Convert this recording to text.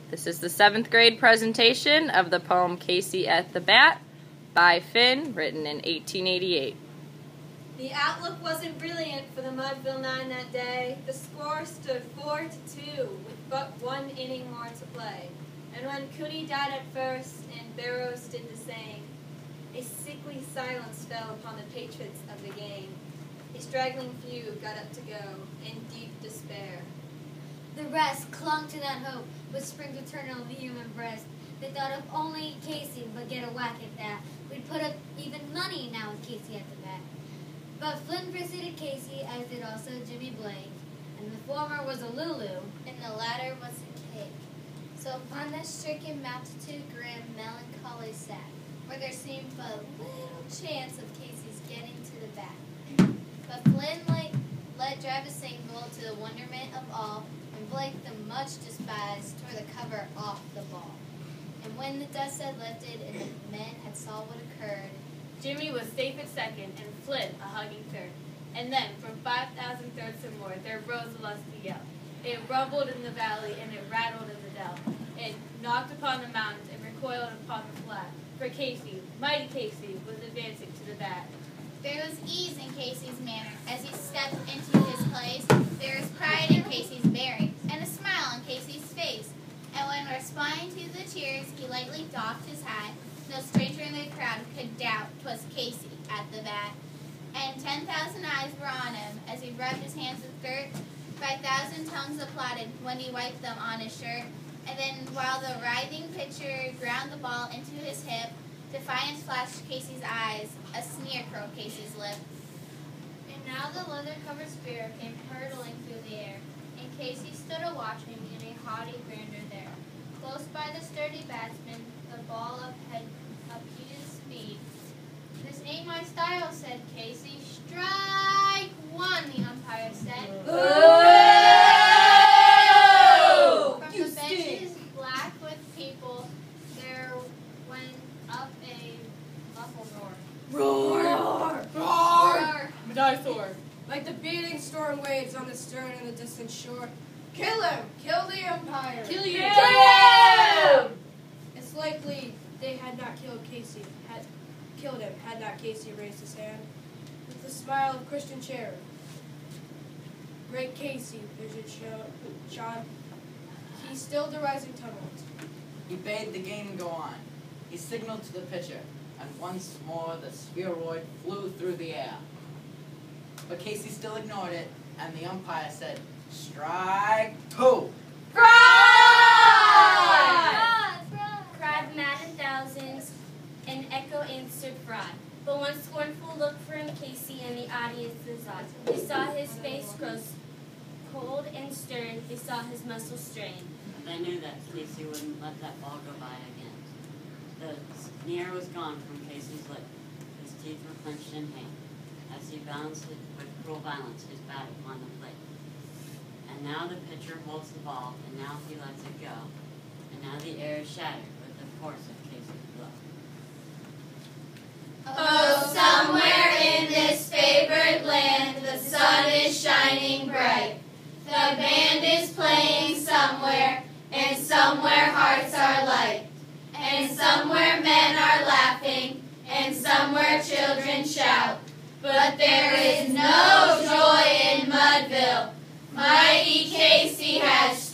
This is the 7th grade presentation of the poem Casey at the Bat by Finn, written in 1888. The outlook wasn't brilliant for the Mudville Nine that day. The score stood 4-2 with but one inning more to play. And when Cooney died at first and Barrows did the same, a sickly silence fell upon the patriots of the game. A straggling few got up to go in deep despair. The rest clung to that hope which springs eternal in the human breast. They thought if only Casey would get a whack at that, we'd put up even money now with Casey at the bat. But Flynn preceded Casey, as did also Jimmy Blake, and the former was a Lulu, and the latter was a cake. So upon that stricken multitude grim melancholy sat, where there seemed but little chance of Casey's getting to the bat. But Flynn let drive a single to the wonderment of all, and Blake, the much despised, tore the cover off the ball. And when the dust had lifted and the men had saw what occurred, Jimmy was safe at second and Flynn a hugging third. And then, from 5,000 thirds or more, there rose a lusty yell. It rumbled in the valley and it rattled in the dell. It knocked upon the mountains and recoiled upon the flat. For Casey, mighty Casey, was advancing to the bat. There was ease in Casey's manner as he stepped into his place. There was pride in Casey's bearing and a smile on Casey's face. And when responding to the cheers, he lightly doffed his hat. No stranger in the crowd could doubt 'twas Casey at the bat. And 10,000 eyes were on him as he rubbed his hands with dirt. 5,000 tongues applauded when he wiped them on his shirt. And then while the writhing pitcher ground the ball into his hip, defiance flashed Casey's eyes, a sneer curled Casey's lip. And now the leather-covered spear came hurtling through the air, and Casey stood a-watching in a haughty grandeur there. Close by the sturdy batsman, the ball upheaved speed. "This ain't my style," said Casey. "Strike one," the umpire said. From the benches black with people, there went up a muffled roar. Roar! Roar! Dinosaur. Like the beating storm waves on the stern of the distant shore. Kill him! Kill the umpire! Kill you! It's likely they had not killed him had not Casey raised his hand with the smile of Christian charity. Great Casey, vision John. He stilled the rising tumult. He bade the game go on. He signaled to the pitcher, and once more the spheroid flew through the air. But Casey still ignored it, and the umpire said, "Strike two!" Cried maddened thousands, and echo answered fraud. But one scornful look from Casey and the audience's eyes. They saw his face grow cold and stern. They saw his muscles strain. They knew that Casey wouldn't let that ball go by again. The sneer was gone from Casey's lip. His teeth were clenched in hand as he balanced with cruel violence his bat upon the plate. And now the pitcher holds the ball, and now he lets it go. And now the air is shattered with the force of Casey's blow. Oh, somewhere in this favored land, the sun is shining bright. The band is playing somewhere, and somewhere hearts are light. And somewhere men are laughing, and somewhere children shout. But there is no joy in Mudville. Mighty Casey has